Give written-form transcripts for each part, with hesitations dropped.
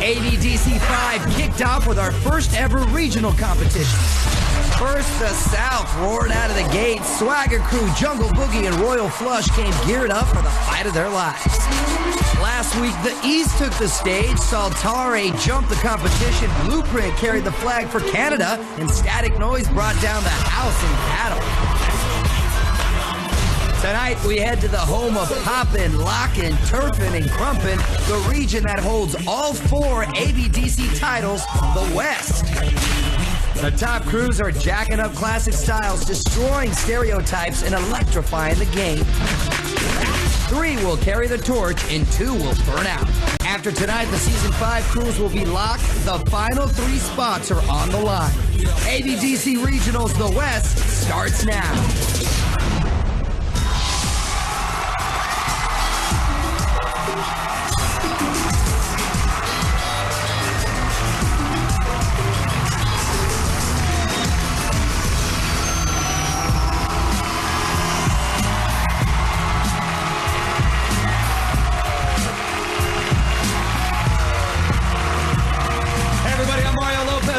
ABDC 5 kicked off with our first ever regional competition. First, the South roared out of the gate. Swagger Crew, Jungle Boogie, and Royal Flush came geared up for the fight of their lives. Last week, the East took the stage. Saltare jumped the competition. Blueprint carried the flag for Canada, and Static Noise brought down the house in battle. Tonight, we head to the home of Poppin', Lockin', Turfin', and Crumpin', the region that holds all 4 ABDC titles, the West. The top crews are jacking up classic styles, destroying stereotypes, and electrifying the game. 3 will carry the torch, and 2 will burn out. After tonight, the Season 5 crews will be locked. The final 3 spots are on the line. ABDC Regionals, the West, starts now.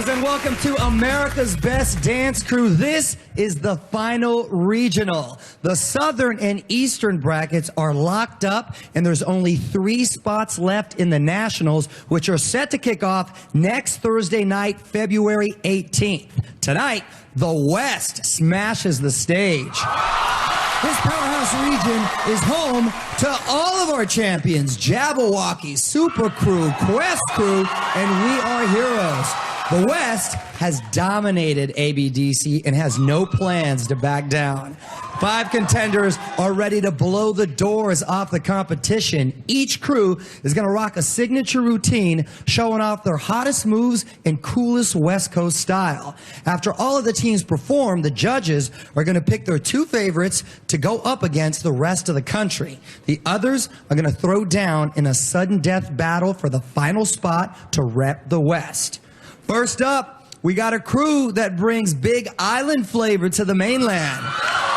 And welcome to America's Best Dance Crew. This is the final regional. The Southern and Eastern brackets are locked up, and there's only 3 spots left in the Nationals, which are set to kick off next Thursday night, February 18th. Tonight, the West smashes the stage. This powerhouse region is home to all of our champions, Jabberwocky, Super Crew, Quest Crew, and We Are Heroes. The West has dominated ABDC and has no plans to back down. 5 contenders are ready to blow the doors off the competition. Each crew is going to rock a signature routine showing off their hottest moves and coolest West Coast style. After all of the teams perform, the judges are going to pick their 2 favorites to go up against the rest of the country. The others are going to throw down in a sudden death battle for the final spot to rep the West. First up, we got a crew that brings big island flavor to the mainland.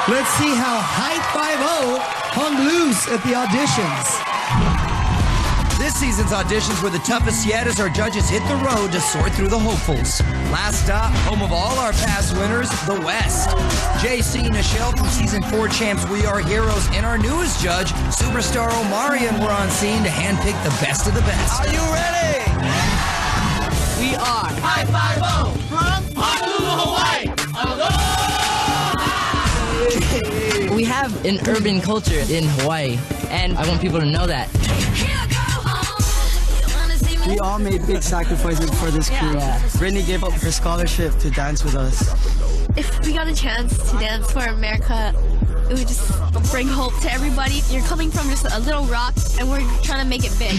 Let's see how Hype 5-0 hung loose at the auditions. This season's auditions were the toughest yet as our judges hit the road to sort through the hopefuls. Last stop, home of all our past winners, the West. JC, Nichelle from Season 4 champs We Are Heroes, and our newest judge, Superstar Omarion, were on scene to handpick the best of the best. Are you ready? We are Hype 5-0 from Honolulu, Hawaii. We have an urban culture in Hawaii, and I want people to know that. We all made big sacrifices for this crew. Yeah. Brittany gave up her scholarship to dance with us. If we got a chance to dance for America, it would just bring hope to everybody. You're coming from just a little rock, and we're trying to make it big.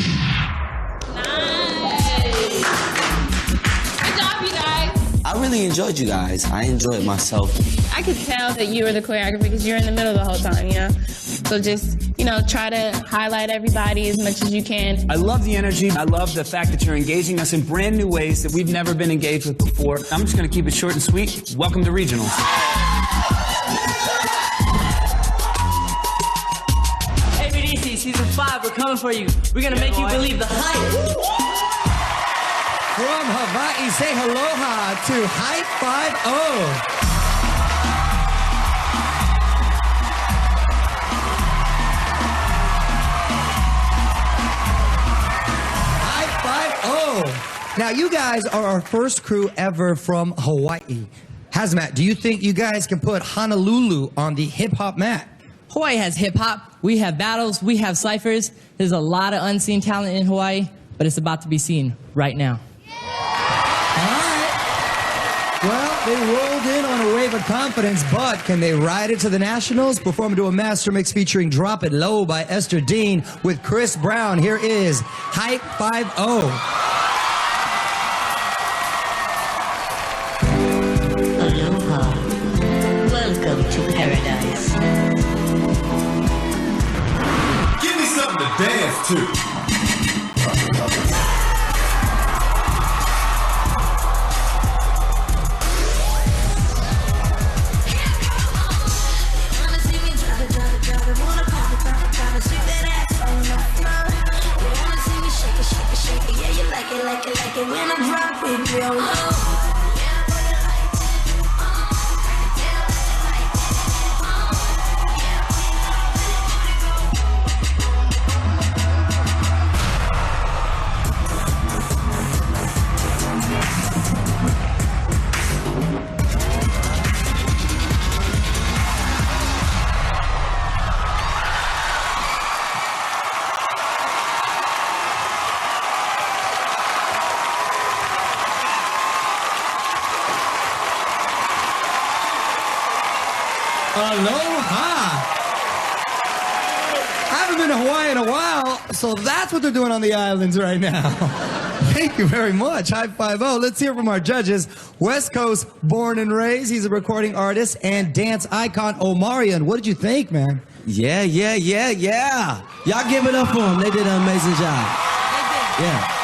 Nice. Good job, you guys. I really enjoyed you guys. I enjoyed myself. I could tell that you were the choreographer because you're in the middle the whole time, you know? So just, try to highlight everybody as much as you can. I love the energy. I love the fact that you're engaging us in brand new ways that we've never been engaged with before. I'm just going to keep it short and sweet. Welcome to Regionals. ABDC Season 5, we're coming for you. We're going to make you believe the hype. From Hawaii, say aloha to Hype 5-0. Now, you guys are our first crew ever from Hawaii. Hazmat, do you think you guys can put Honolulu on the hip-hop map? Hawaii has hip-hop. We have battles. We have ciphers. There's a lot of unseen talent in Hawaii, but it's about to be seen right now. All right. Well, they rolled in on a wave of confidence, but can they ride it to the Nationals? Performing to a master mix featuring Drop It Low by Esther Dean with Chris Brown. Here is Hype 5-0. Welcome to paradise. Give me something to dance to. Like it like it when I drop it real low. Aloha! I haven't been to Hawaii in a while, so that's what they're doing on the islands right now. Thank you very much. High 5-0. Let's hear from our judges. West Coast, born and raised. He's a recording artist and dance icon, Omarion. What did you think, man? Yeah. Y'all give it up for them. They did an amazing job. Yeah.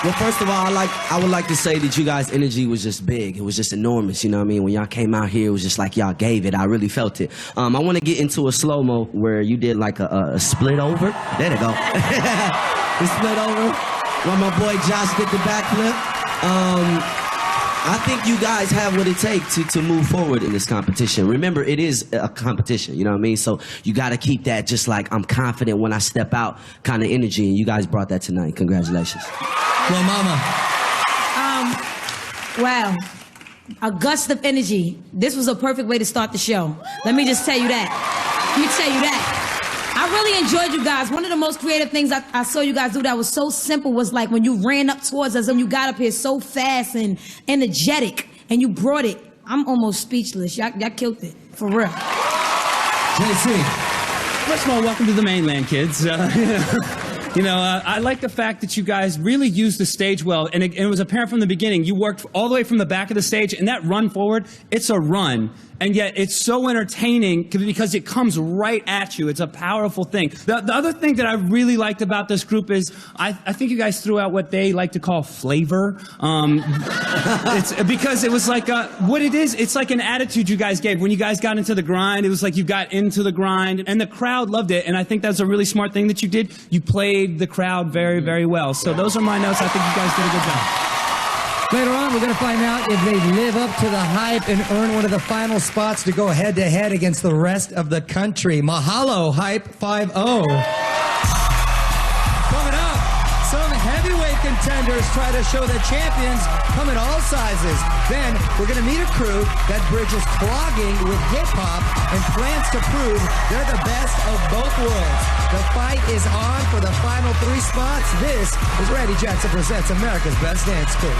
Well, first of all, I would like to say that you guys' energy was just big. It was just enormous, you know what I mean? When y'all came out here, it was just like y'all gave it. I really felt it. I want to get into a slow-mo where you did like a split over. There they go. The split over. When my boy Josh did the backflip. I think you guys have what it takes to move forward in this competition. Remember, it is a competition, you know what I mean? So you got to keep that just like I'm confident when I step out kind of energy, and you guys brought that tonight. Congratulations. Well, mama. Wow. A gust of energy. This was a perfect way to start the show. Let me just tell you that. Let me tell you that. I really enjoyed you guys. One of the most creative things I saw you guys do that was so simple was like when you ran up towards us and you got up here so fast and energetic and you brought it. I'm almost speechless. Y'all killed it. For real. JC. First of all, welcome to the mainland, kids. I like the fact that you guys really used the stage well, and it was apparent from the beginning. You worked all the way from the back of the stage, and that run forward, it's a run. And yet it's so entertaining because it comes right at you. It's a powerful thing. The other thing that I really liked about this group is I think you guys threw out what they like to call flavor. It's because it was like what it is. It's like an attitude you guys gave. When you guys got into the grind, it was like you got into the grind, and the crowd loved it. And I think that's a really smart thing that you did. You played the crowd very, very well. So those are my notes. I think you guys did a good job. Later on, we're going to find out if they live up to the hype and earn one of the final spots to go head-to-head against the rest of the country. Mahalo, Hype 5-0. Coming up, some heavyweight contenders try to show that champions come in all sizes. Then, we're going to meet a crew that bridges clogging with hip-hop and plans to prove they're the best of both worlds. The fight is on for the final 3 spots. This is Randy Jackson Presents America's Best Dance Crew.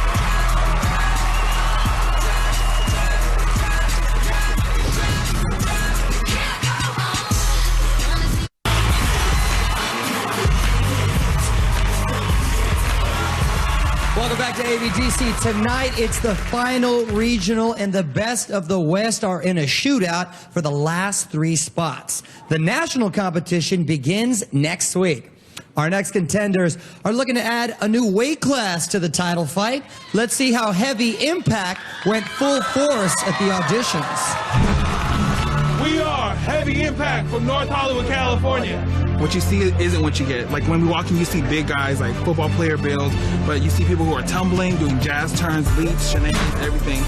Welcome back to ABDC. Tonight, it's the final regional, and the best of the West are in a shootout for the last 3 spots. The national competition begins next week. Our next contenders are looking to add a new weight class to the title fight. Let's see how Heavy Impact went full force at the auditions. We are Heavy Impact from North Hollywood, California. What you see isn't what you get. Like when we walk in, you see big guys like football player builds, but you see people who are tumbling, doing jazz turns, leaps, shenanigans, everything.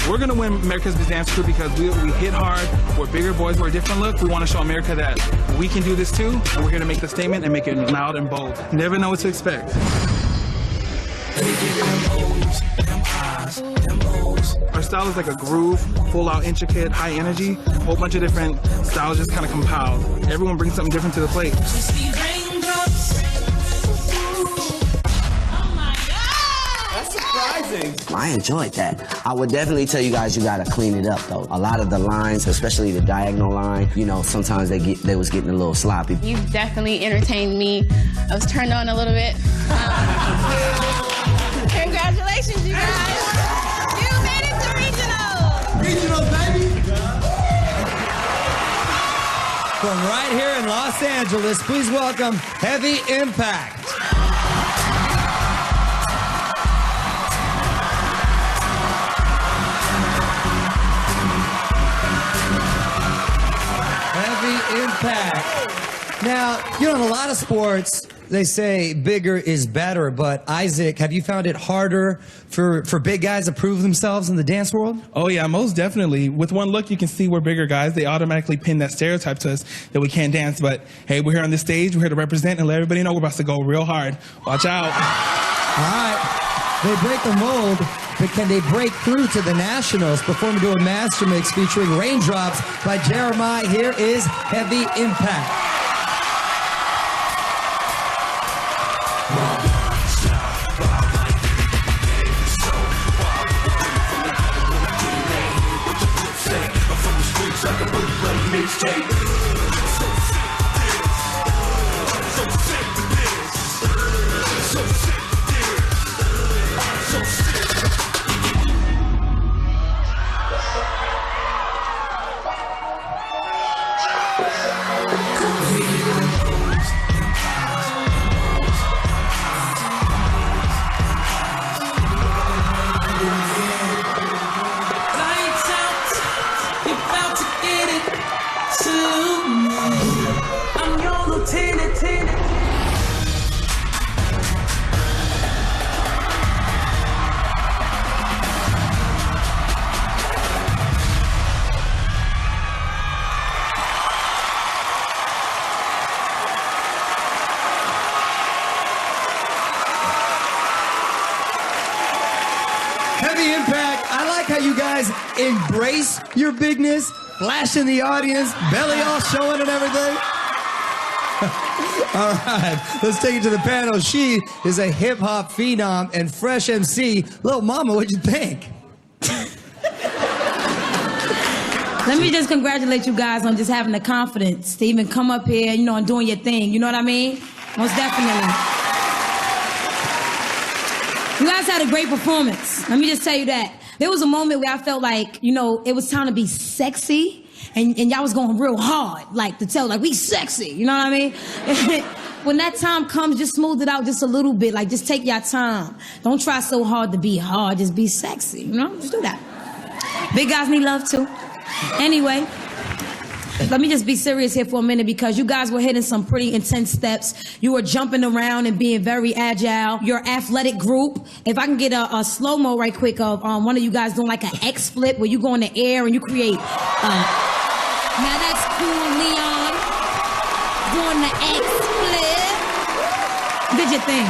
We're gonna win America's Best Dance Crew because we hit hard. We're bigger boys, we're a different look. We want to show America that we can do this too, and we're here to make the statement and make it loud and bold. Never know what to expect. Our style is like a groove, full out, intricate, high energy, a whole bunch of different styles just kind of compiled. Everyone brings something different to the plate. That's surprising. I enjoyed that. I would definitely tell you guys you gotta clean it up though. A lot of the lines, especially the diagonal line, you know, sometimes they was getting a little sloppy. You definitely entertained me. I was turned on a little bit. Congratulations, you guys. You made it to regional. Regional, baby. From right here in Los Angeles, please welcome Heavy Impact. Heavy Impact. Now, you know, in a lot of sports, they say bigger is better, but Isaac, have you found it harder for big guys to prove themselves in the dance world? Oh yeah, most definitely. With one look, you can see we're bigger guys. They automatically pin that stereotype to us that we can't dance. But hey, we're here on this stage. We're here to represent and let everybody know we're about to go real hard. Watch out. All right. They break the mold, but can they break through to the Nationals? Performing to a master mix featuring Raindrops by Jeremiah. Here is Heavy Impact. Heavy Impact. I like how you guys embrace your bigness, flash in the audience, belly all showing and everything. All right, let's take it to the panel. She is a hip-hop phenom and fresh MC. Little mama, what'd you think? Let me just congratulate you guys on just having the confidence to even come up here, you know, and doing your thing. You know what I mean? Most definitely. You guys had a great performance. Let me just tell you that. There was a moment where I felt like, you know, it was time to be sexy, and y'all was going real hard, like to tell, like, we sexy, you know what I mean? When that time comes, just smooth it out just a little bit, like, just take your time. Don't try so hard to be hard, just be sexy, you know? Just do that. Big guys need love, too. Anyway, let me just be serious here for a minute because you guys were hitting some pretty intense steps. You were jumping around and being very agile. Your athletic group. If I can get a slow-mo right quick of one of you guys doing like an X flip where you go in the air and you create. Now that's cool, Leon. Doing the X flip. Did your thing.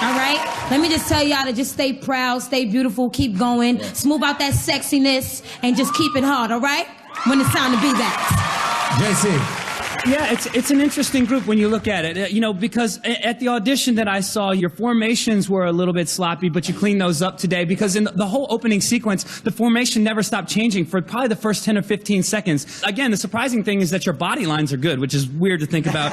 All right? Let me just tell y'all to just stay proud, stay beautiful, keep going, smooth out that sexiness, and just keep it hard, all right? When it's time to be that. JC. Yeah, it's an interesting group when you look at it, you know, because at the audition that I saw, your formations were a little bit sloppy, but you cleaned those up today because in the whole opening sequence, the formation never stopped changing for probably the first 10 or 15 seconds. Again, the surprising thing is that your body lines are good, which is weird to think about.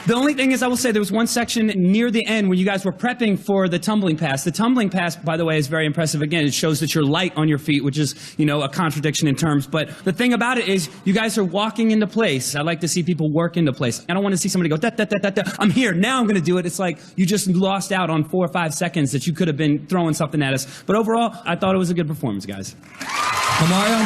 The only thing is, I will say, there was one section near the end where you guys were prepping for the tumbling pass. The tumbling pass, by the way, is very impressive. Again, it shows that you're light on your feet, which is, you know, a contradiction in terms. But the thing about it is, you guys are walking into place. I like to see people work into place. I don't want to see somebody go, da, da, da, da, da. I'm here, now I'm going to do it. It's like you just lost out on 4 or 5 seconds that you could have been throwing something at us. But overall, I thought it was a good performance, guys. Mario?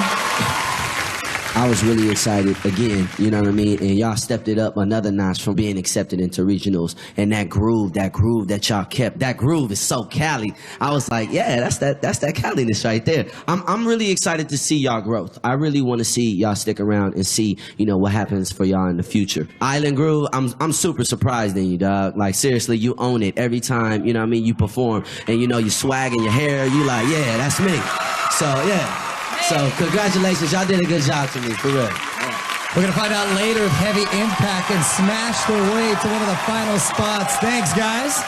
I was really excited again, you know what I mean? And y'all stepped it up another notch from being accepted into regionals. And that groove that y'all kept, that groove is so Cali. I was like, yeah, that's that Caliness right there. I'm really excited to see y'all growth. I really want to see y'all stick around and see, you know, what happens for y'all in the future. Island Groove, I'm super surprised in you, dog. Like, seriously, you own it every time, you know what I mean, you perform. And, you know, you swag in your hair, you like, yeah, that's me. So, yeah. So, congratulations. Y'all did a good job to me, for real. We're going to find out later if Heavy Impact can smash their way to one of the final spots. Thanks, guys.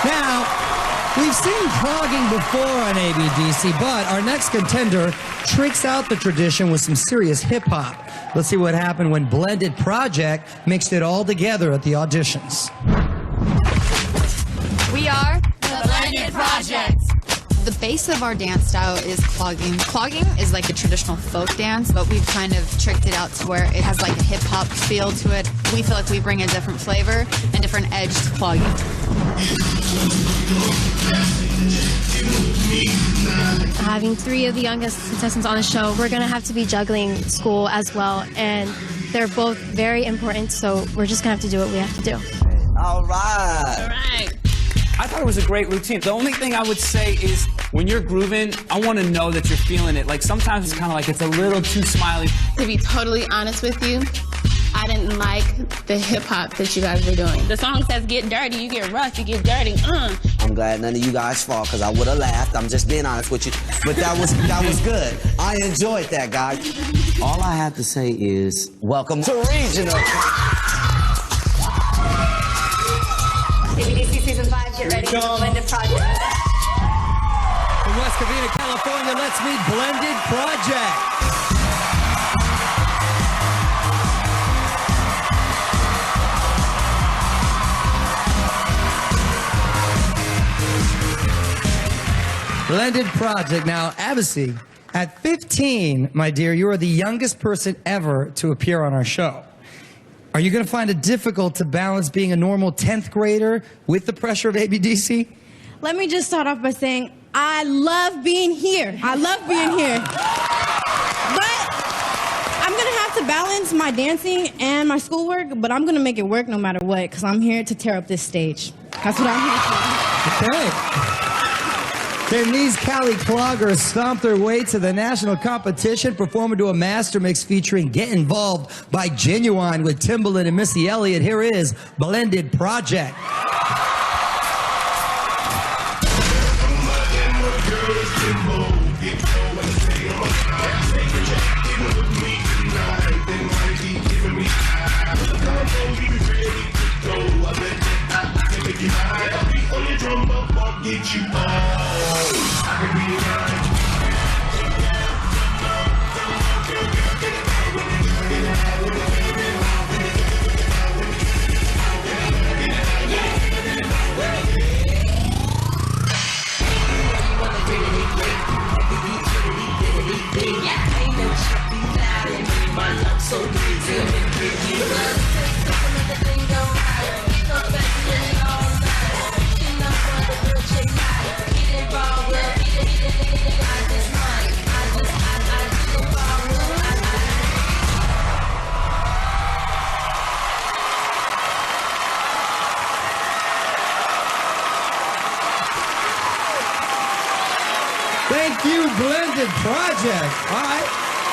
Now, we've seen clogging before on ABDC, but our next contender tricks out the tradition with some serious hip-hop. Let's see what happened when Blended Project mixed it all together at the auditions. We are the Blended Project. The base of our dance style is clogging. Clogging is like a traditional folk dance, but we've kind of tricked it out to where it has like a hip-hop feel to it. We feel like we bring a different flavor and different edge to clogging. Having 3 of the youngest contestants on the show, we're going to have to be juggling school as well, and they're both very important, so we're just going to have to do what we have to do. All right. All right. I thought it was a great routine. The only thing I would say is when you're grooving, I want to know that you're feeling it. Like sometimes it's kind of like it's a little too smiley. To be totally honest with you, I didn't like the hip hop that you guys were doing. The song says get dirty, you get rough, you get dirty. I'm glad none of you guys fall because I would have laughed. I'm just being honest with you. But that was good. I enjoyed that, guys. All I have to say is welcome to Regional. ABDC Season 5, get ready for the Blended Project. From West Covina, California, let's meet Blended Project. Blended Project. Now, ABDC, at 15, my dear, you are the youngest person ever to appear on our show. Are you going to find it difficult to balance being a normal 10th grader with the pressure of ABDC? Let me just start off by saying I love being here. I love being here. But I'm going to have to balance my dancing and my schoolwork, but I'm going to make it work no matter what because I'm here to tear up this stage. That's what I'm here for. Okay. Can these Cali cloggers stomp their way to the national competition, performing to a master mix featuring Get Involved by Genuine with Timbaland and Missy Elliott? Here is Blended Project. Thank you, Blended Project. All right,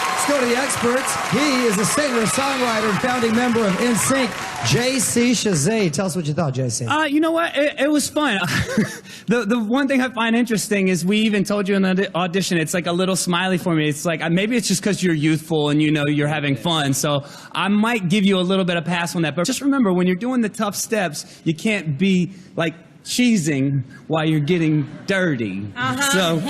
let's go to the experts. He is a singer, songwriter, and founding member of NSYNC, JC Chazé. Tell us what you thought, JC. You know what? It was fun. The one thing I find interesting is we even told you in the audition, it's like a little smiley for me. It's like, maybe it's just because you're youthful and you know you're having fun. So I might give you a little bit of pass on that. But just remember, when you're doing the tough steps, you can't be like cheesing while you're getting dirty. So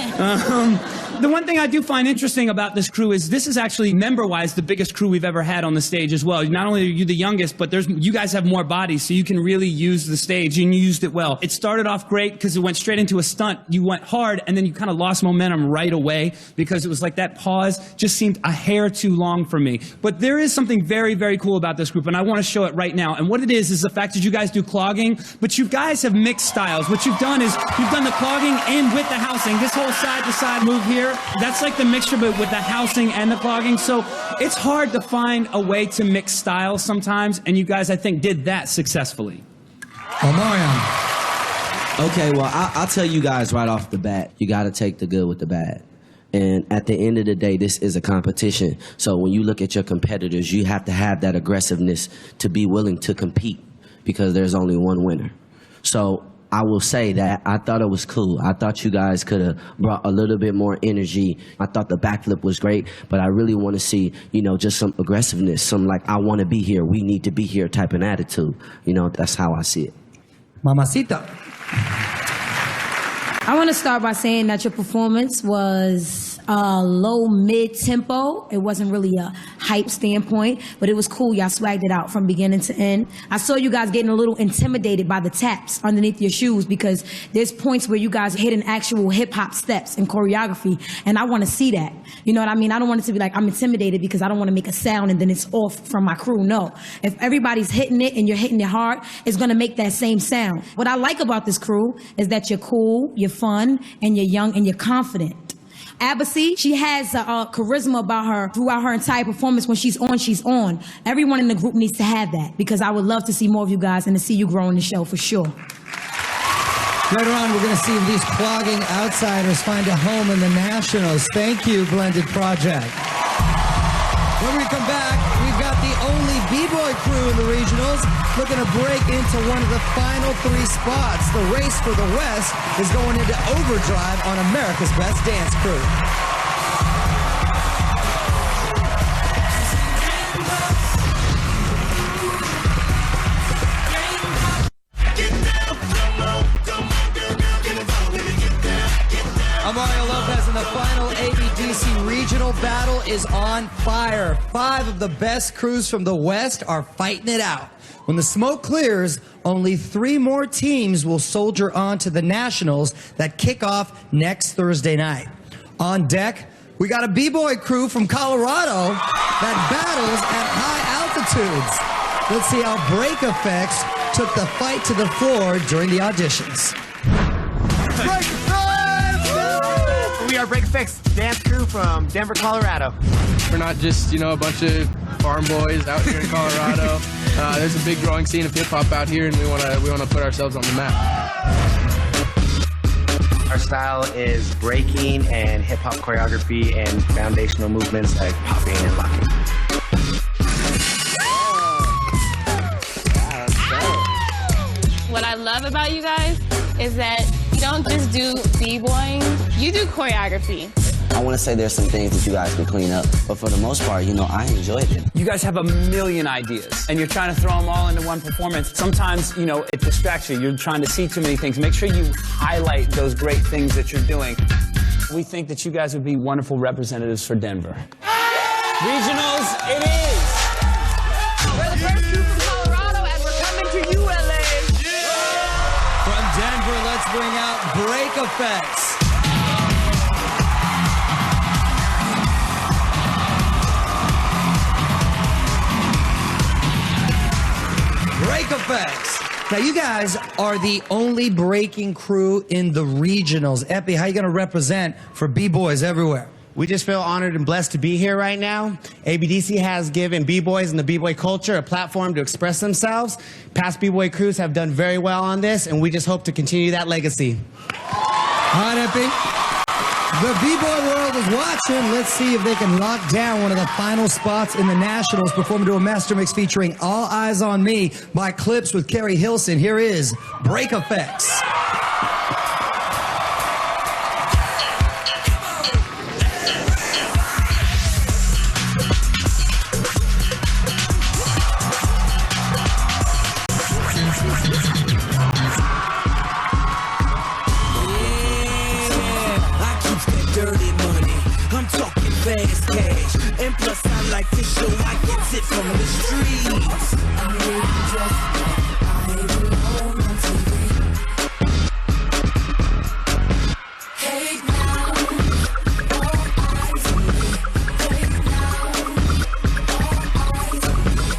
the one thing I do find interesting about this crew is this is actually member-wise the biggest crew we've ever had on the stage as well. Not only are you the youngest, but you guys have more bodies, so you can really use the stage, and you used it well. It started off great because it went straight into a stunt. You went hard, and then you kind of lost momentum right away because it was like that pause just seemed a hair too long for me. But there is something very, very cool about this group, and I want to show it right now. And what it is the fact that you guys do clogging, but you guys have mixed styles. What you've done is you've done the clogging and with the housing. This whole side-to-side move here, that's like the mixture, but with the housing and the clogging. So it's hard to find a way to mix styles sometimes, and you guys, I think, did that successfully. Okay, well, I'll tell you guys right off the bat, you got to take the good with the bad. And at the end of the day, this is a competition. So when you look at your competitors, you have to have that aggressiveness to be willing to compete because there's only one winner. So I will say that I thought it was cool. I thought you guys could have brought a little bit more energy. I thought the backflip was great, but I really want to see, just some aggressiveness, some like, I want to be here, we need to be here type of attitude. That's how I see it. Mamacita. I want to start by saying that your performance was low, mid-tempo. It wasn't really a hype standpoint, but it was cool. Y'all swagged it out from beginning to end. I saw you guys getting a little intimidated by the taps underneath your shoes because there's points where you guys are hitting actual hip-hop steps and choreography, and I want to see that. You know what I mean? I don't want it to be like I'm intimidated because I don't want to make a sound and then it's off from my crew. No. If everybody's hitting it and you're hitting it hard, it's going to make that same sound. What I like about this crew is that you're cool, you're fun, and you're young, and you're confident. ABDC, she has charisma about her throughout her entire performance. When she's on, she's on. Everyone in the group needs to have that because I would love to see more of you guys and to see you grow in the show for sure. Later on, we're going to see if these clogging outsiders find a home in the Nationals. Thank you, Blended Project. When we come back, we've got the only B-boy crew in the regionals looking to break into one of the final 3 spots. The race for the West is going into overdrive on America's Best Dance Crew. Mario Lopez, and the final ABDC regional battle is on fire. 5 of the best crews from the West are fighting it out. When the smoke clears, only 3 more teams will soldier on to the Nationals that kick off next Thursday night. On deck, we got a B-boy crew from Colorado that battles at high altitudes. Let's see how Break Effects took the fight to the floor during the auditions. We are Break Effects dance crew from Denver, Colorado. We're not just, a bunch of farm boys out here in Colorado. There's a big growing scene of hip-hop out here, and we want to put ourselves on the map. Our style is breaking and hip-hop choreography and foundational movements like popping and locking. What I love about you guys is that you don't just do b-boying, you do choreography. I want to say there's some things that you guys can clean up, but for the most part, I enjoyed it. You guys have a million ideas, and you're trying to throw them all into one performance. Sometimes, it distracts you. You're trying to see too many things. Make sure you highlight those great things that you're doing. We think that you guys would be wonderful representatives for Denver. Regionals, it is! We're the first crew from Colorado, and we're coming to you, LA! From Denver, let's bring out Break Effects. Break Effects. Now, you guys are the only breaking crew in the regionals. Epi, how you going to represent for B-boys everywhere? We just feel honored and blessed to be here right now. ABDC has given B-boys and the B-boy culture a platform to express themselves. Past B-boy crews have done very well on this, and we just hope to continue that legacy. All right, Epi. The B-boy world is watching. Let's see if they can lock down one of the final spots in the Nationals before we do a master mix featuring All Eyes on Me by Clips with Carrie Hilson. Here is Break Effects. Fast cash, and plus I like to show I get it from the streets. I'm really just I even hold on to me. Hey now, all eyes on me. Hey now, all eyes on me.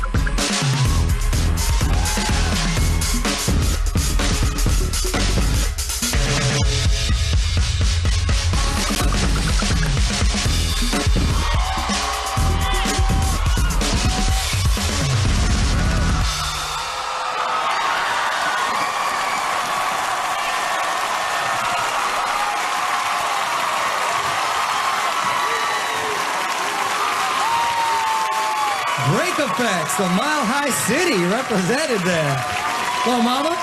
Break Effects, the Mile High City represented there. Well, Mama?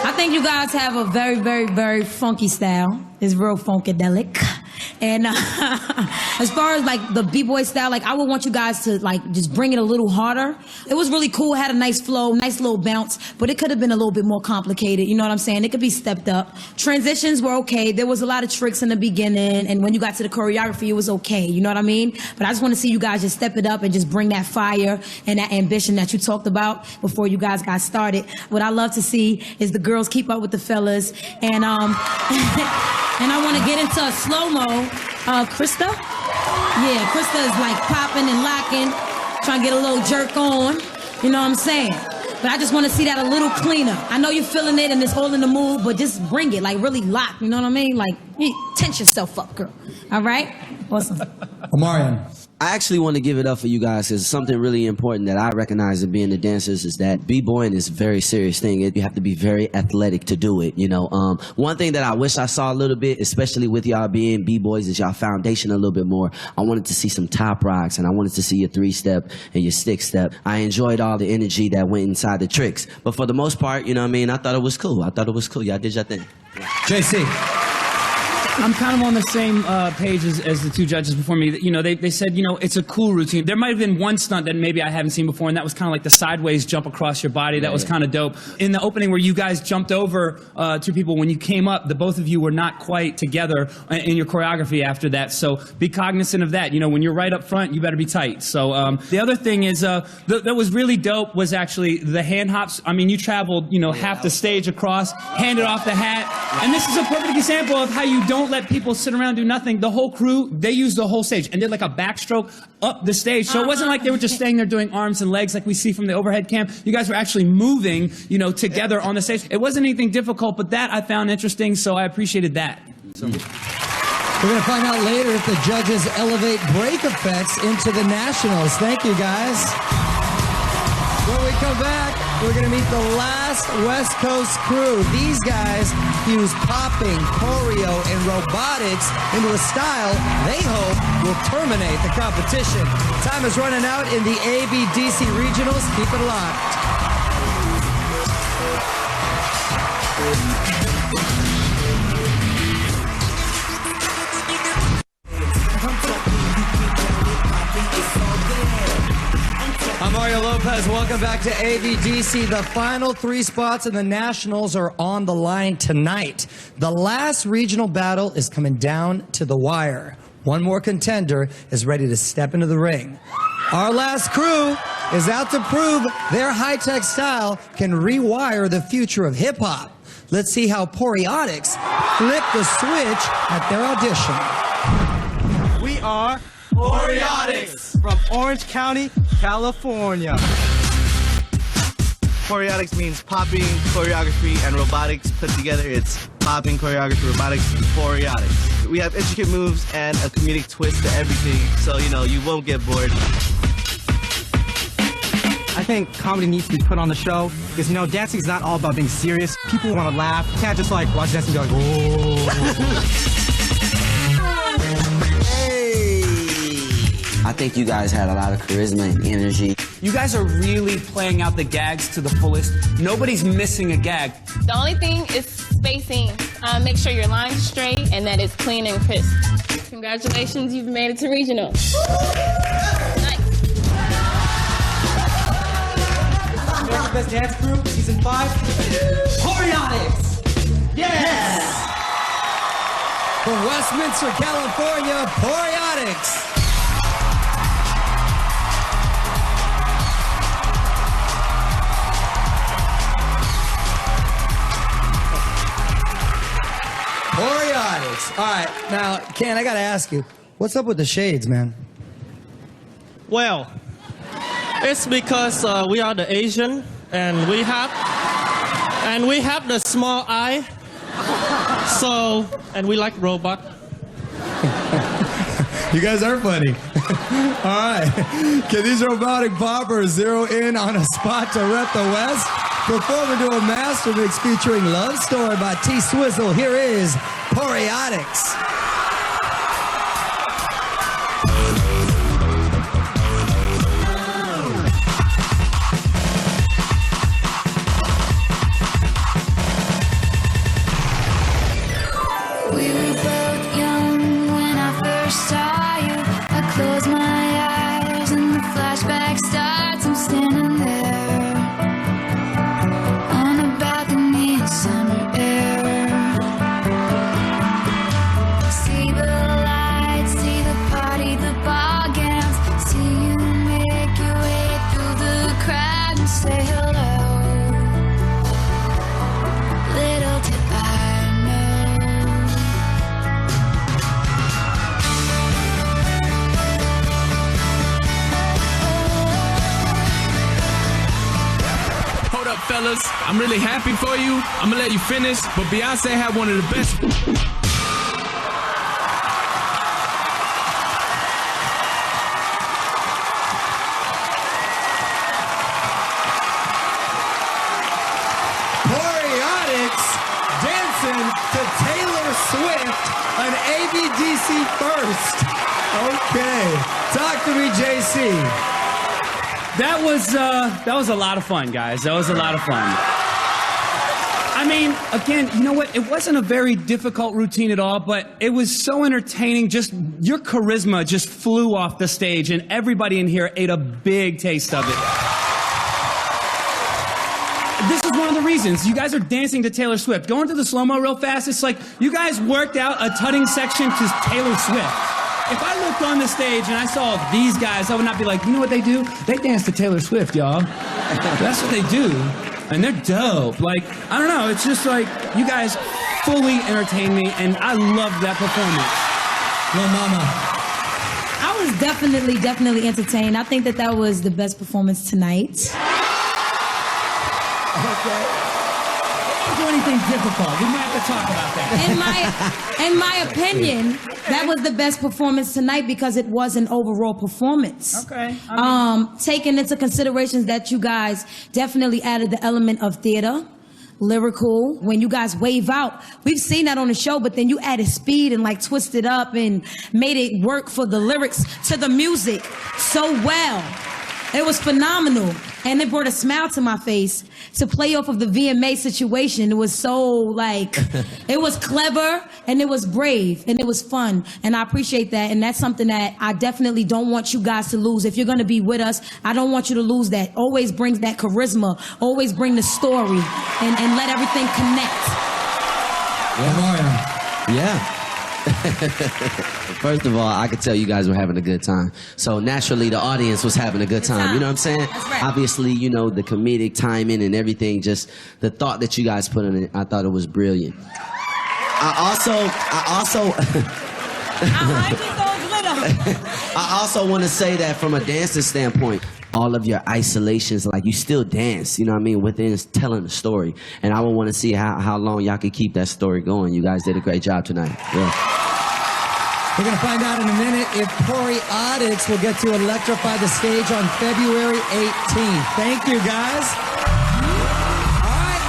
I think you guys have a very, very, very funky style. It's real funkadelic. And as far as like the B-boy style, like I would want you guys to like just bring it a little harder. It was really cool, had a nice flow, nice little bounce, but it could have been a little bit more complicated. You know what I'm saying? It could be stepped up. Transitions were okay. There was a lot of tricks in the beginning, and when you got to the choreography, it was okay. You know what I mean? But I just want to see you guys just step it up and just bring that fire and that ambition that you talked about before you guys got started. What I love to see is the girls keep up with the fellas, and and I want to get into a slow-mo. Krista? Yeah, Krista is like popping and locking, trying to get a little jerk on. You know what I'm saying? But I just want to see that a little cleaner. I know you're feeling it and it's all in the mood, but just bring it, like really lock. You know what I mean? Like Tense yourself up, girl. All right? Awesome. Omarion. I actually want to give it up for you guys because something really important that I recognize in being the dancers is that b-boying is a very serious thing. You have to be very athletic to do it, you know. One thing that I wish I saw a little bit, especially with y'all being b-boys, is y'all foundation a little bit more. I wanted to see some top rocks, and I wanted to see your 3-step and your 6-step. I enjoyed all the energy that went inside the tricks. But for the most part, you know what I mean, I thought it was cool. Y'all did your thing. JC. I'm kind of on the same page as the two judges before me. You know, they said, you know, it's a cool routine. There might have been one stunt that maybe I haven't seen before, and that was kind of like the sideways jump across your body. That was kind of dope. In the opening where you guys jumped over two people, when you came up, the both of you were not quite together in your choreography after that. So be cognizant of that. You know, when you're right up front, you better be tight. So the other thing is that was really dope was actually the hand hops. I mean, you traveled, you know, half the stage across, handed off the hat. And this is a perfect example of how you don't let people sit around do nothing. The whole crew, they used the whole stage and did like a backstroke up the stage. So it wasn't like they were just staying there doing arms and legs like we see from the overhead cam. You guys were actually moving, you know, together on the stage. It wasn't anything difficult, but that I found interesting, so I appreciated that. So. We're going to find out later if the judges elevate break effects into the nationals. Thank you, guys. When we come back, we're going to meet the last West Coast crew. These guys use popping, choreo, and robotics into a style they hope will terminate the competition. Time is running out in the ABDC regionals. Keep it locked. I'm Mario Lopez. Welcome back to ABDC. The final 3 spots in the Nationals are on the line tonight. The last regional battle is coming down to the wire. One more contender is ready to step into the ring. Our last crew is out to prove their high-tech style can rewire the future of hip-hop. Let's see how Poriotics flip the switch at their audition. We are Poriotics from Orange County, California. Poriotics means popping, choreography, and robotics put together. It's popping, choreography, robotics, Poriotics. We have intricate moves and a comedic twist to everything, so you know you won't get bored. I think comedy needs to be put on the show because, you know, dancing is not all about being serious. People want to laugh. You can't just like watch dancing and be like, whoa. I think you guys had a lot of charisma and energy. You guys are really playing out the gags to the fullest. Nobody's missing a gag. The only thing is spacing. Make sure your line's straight and that it's clean and crisp. Congratulations, you've made it to regional. Nice. America's Best Dance Crew, Season 5. Poriotics! Yes! From Westminster, California, Poriotics. Poriotics. All right, now, Ken, I got to ask you, what's up with the shades, man? Well, it's because we are the Asian and we have the small eye. So, and we like robot. You guys are funny. All right. Can these robotic poppers zero in on a spot to rep the West? Performing to a master mix featuring Love Story by T-Swizzle. Here is Poriotics. We were both young when I first saw you. I close my eyes and the flashback starts. I'm standing there on a balcony in summer air. See the lights, see the party, the ball gowns. See you make your way through the crowd and say hello. Little did I know. Hold up, fellas. I'm really happy for you. I'm gonna let you finish, but Beyonce had one of the best. Boreotics dancing to Taylor Swift, an ABDC first. Okay, talk to me, JC. That was a lot of fun, guys. That was a lot of fun. I mean, again, you know what? It wasn't a very difficult routine at all, but it was so entertaining. Just your charisma just flew off the stage, and everybody in here ate a big taste of it. This is one of the reasons. You guys are dancing to Taylor Swift. Going to the slow-mo real fast, it's like you guys worked out a tutting section to Taylor Swift. If I looked on the stage and I saw these guys, I would not be like, you know what they do? They dance to Taylor Swift, y'all. That's what they do. And they're dope. Like, I don't know, it's just like, you guys fully entertained me, and I loved that performance. Lil Mama. I was definitely entertained. I think that was the best performance tonight. Okay. Don't do anything difficult. We might have to talk about that. In my opinion, that was the best performance tonight because it was an overall performance. Okay. Taking into considerations that you guys definitely added the element of theater, lyrical. When you guys wave out, we've seen that on the show, but then you added speed and like twisted up and made it work for the lyrics to the music so well. It was phenomenal. And it brought a smile to my face to play off of the VMA situation. It was so, like, it was clever and it was brave and it was fun. And I appreciate that. And that's something that I definitely don't want you guys to lose. If you're going to be with us, I don't want you to lose that. Always bring that charisma. Always bring the story and let everything connect. Yeah. First of all, I could tell you guys were having a good time. So naturally, the audience was having a good time. You know what I'm saying? That's right. Obviously, you know, the comedic timing and everything, just the thought that you guys put in it, I thought it was brilliant. I also want to say that from a dancing standpoint, all of your isolations, like you still dance, you know what I mean, within telling the story. And I would want to see how long y'all could keep that story going. You guys did a great job tonight. Yeah. We're going to find out in a minute if Boreotics will get to electrify the stage on February 18th. Thank you, guys. All right,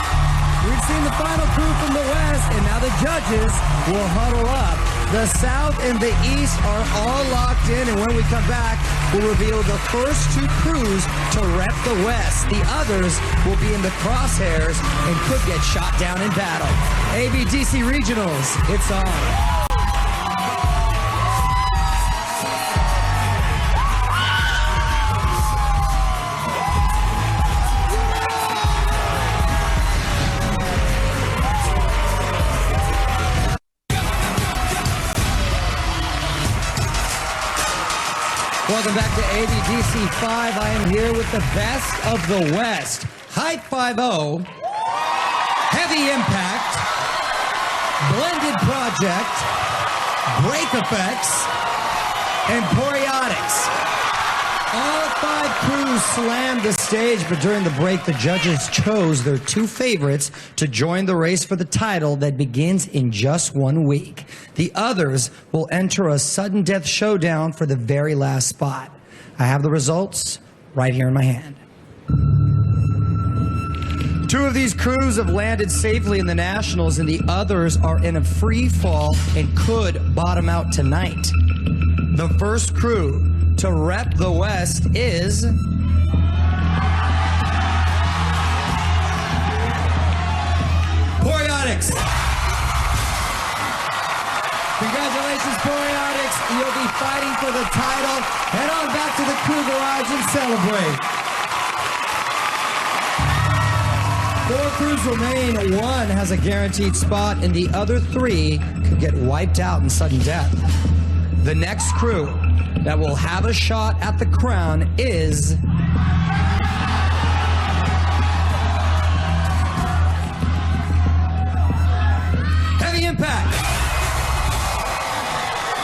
we've seen the final crew from the West, and now the judges will huddle up. The South and the East are all locked in, and when we come back, we'll reveal the first two crews to rep the West. The others will be in the crosshairs and could get shot down in battle. ABDC Regionals, it's on. Welcome back to ABDC 5. I am here with the best of the West. Hype 5-0, Heavy Impact, Blended Project, Break Effects, and Boreotics. All five crews slammed the stage, but during the break, the judges chose their two favorites to join the race for the title that begins in just 1 week. The others will enter a sudden death showdown for the very last spot. I have the results right here in my hand. Two of these crews have landed safely in the Nationals, and the others are in a free fall and could bottom out tonight. The first crew to rep the West is Boreotics. Congratulations, Boreotics. You'll be fighting for the title. Head on back to the crew garage and celebrate. 4 crews remain. 1 has a guaranteed spot, and the other 3 could get wiped out in sudden death. The next crew that will have a shot at the crown is Heavy Impact.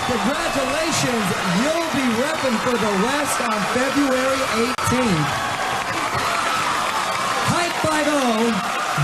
Congratulations, you'll be repping for the West on February 18th. Hype 5-0,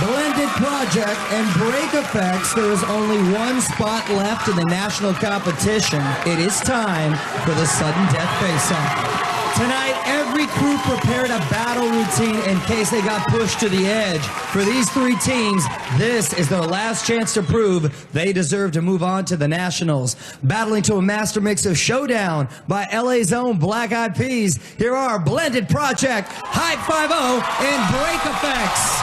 Blended Project, and Break Effects. There is only 1 spot left in the national competition. It is time for the sudden death face-off. Tonight, every Every crew prepared a battle routine in case they got pushed to the edge. For these three teams, this is their last chance to prove they deserve to move on to the Nationals. Battling to a master mix of Showdown by LA's own Black Eyed Peas, here are Blended Project, Hype 5-0, and Break Effects.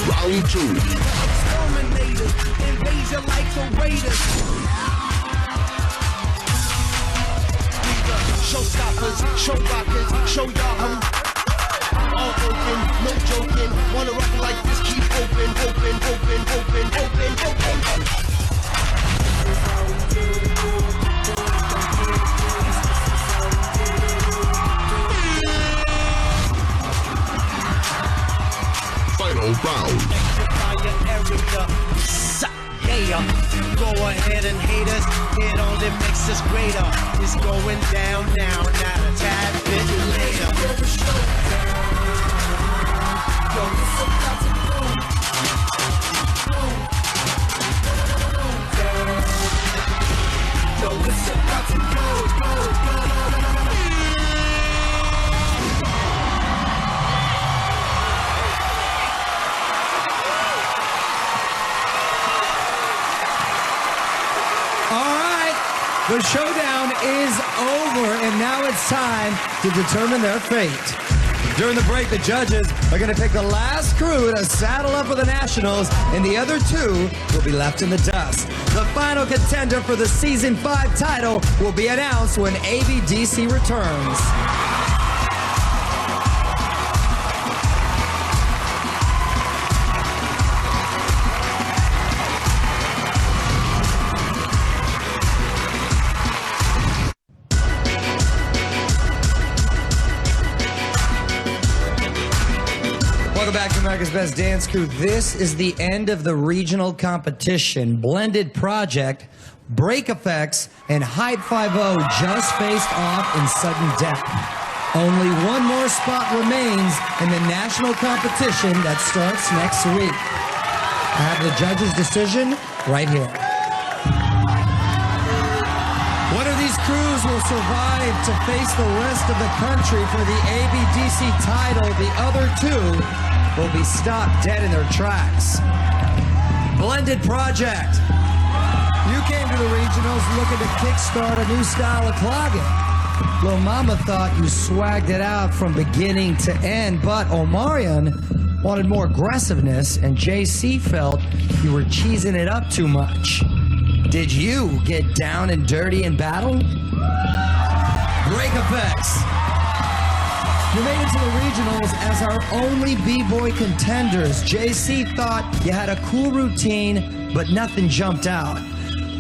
Round 2. Exterminators, invade your life the raiders. Showstoppers, show rockers, show y'all all open, no joking. Wanna rock it like this, keep open, open, open, open, open, open. Final round. Yeah, go ahead and hate us. It only makes us greater. It's going down now, not a tad bit later. Yo, it's about to go. Yo, it's about to go, go, go. The showdown is over, and now it's time to determine their fate. During the break, the judges are going to pick the last crew to saddle up with the Nationals, and the other two will be left in the dust. The final contender for the Season 5 title will be announced when ABDC returns. Welcome back to America's Best Dance Crew. This is the end of the regional competition. Blended Project, Break Effects, and Hype 5-0 just faced off in sudden death. Only one more spot remains in the national competition that starts next week. I have the judges' decision right here. One of these crews will survive to face the rest of the country for the ABDC title. The other two will be stopped dead in their tracks. Blended Project. You came to the regionals looking to kickstart a new style of clogging. Lil Mama thought you swagged it out from beginning to end, but Omarion wanted more aggressiveness, and JC felt you were cheesing it up too much. Did you get down and dirty in battle? Break Effects. You made it to the regionals as our only B-boy contenders. JC thought you had a cool routine, but nothing jumped out.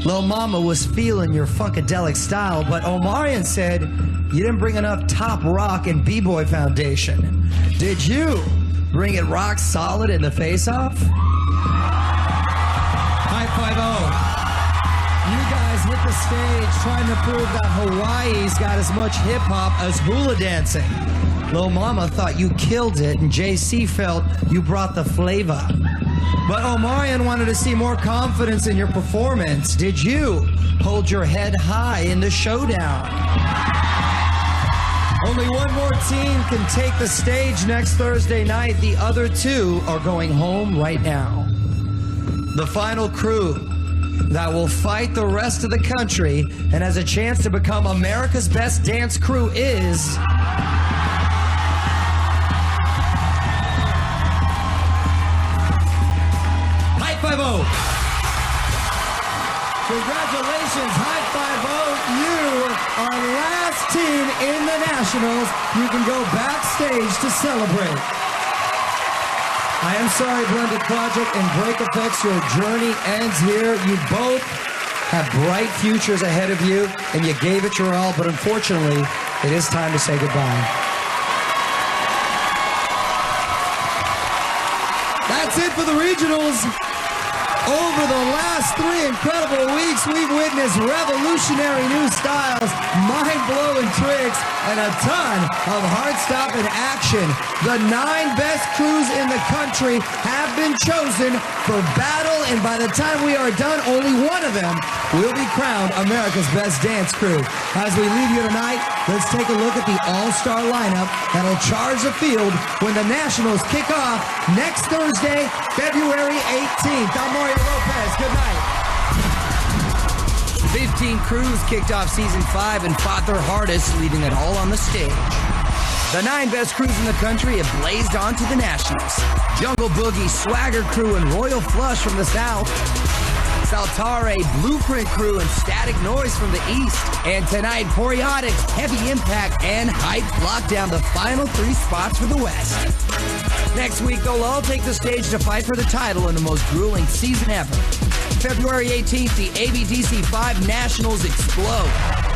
Lil Mama was feeling your funkadelic style, but Omarion said you didn't bring enough top rock and B-boy foundation. Did you bring it rock solid in the face-off? Hype 5-0. You guys hit the stage trying to prove that Hawaii's got as much hip-hop as hula dancing. Lil Mama thought you killed it, and JC felt you brought the flavor. But Omarion wanted to see more confidence in your performance. Did you hold your head high in the showdown? Only one more team can take the stage next Thursday night. The other two are going home right now. The final crew that will fight the rest of the country and has a chance to become America's Best Dance Crew is... Hype 5-0. Congratulations, Hype 5-0. You are last team in the Nationals. You can go backstage to celebrate. I am sorry, Blended Project and Break Effects, your journey ends here. You both have bright futures ahead of you, and you gave it your all, but unfortunately, it is time to say goodbye. That's it for the regionals. Over the last 3 incredible weeks, we've witnessed revolutionary new styles, mind-blowing tricks, and a ton of heart-stopping action. The 9 best crews in the country have been chosen for battle, and by the time we are done, only one of them will be crowned America's Best Dance Crew. As we leave you tonight, let's take a look at the all-star lineup that'll charge the field when the Nationals kick off next Thursday, February 18th. I'm Mario Lopez. Good night. 15 crews kicked off season 5 and fought their hardest, leaving it all on the stage. The 9 best crews in the country have blazed on to the Nationals. Jungle Boogie, Swagger Crew, and Royal Flush from the South. Saltare, Blueprint Crew, and Static Noise from the East. And tonight, Poriotics, Heavy Impact, and Hype lock down the final 3 spots for the West. Next week, they'll all take the stage to fight for the title in the most grueling season ever. February 18th, the ABDC 5 Nationals explode.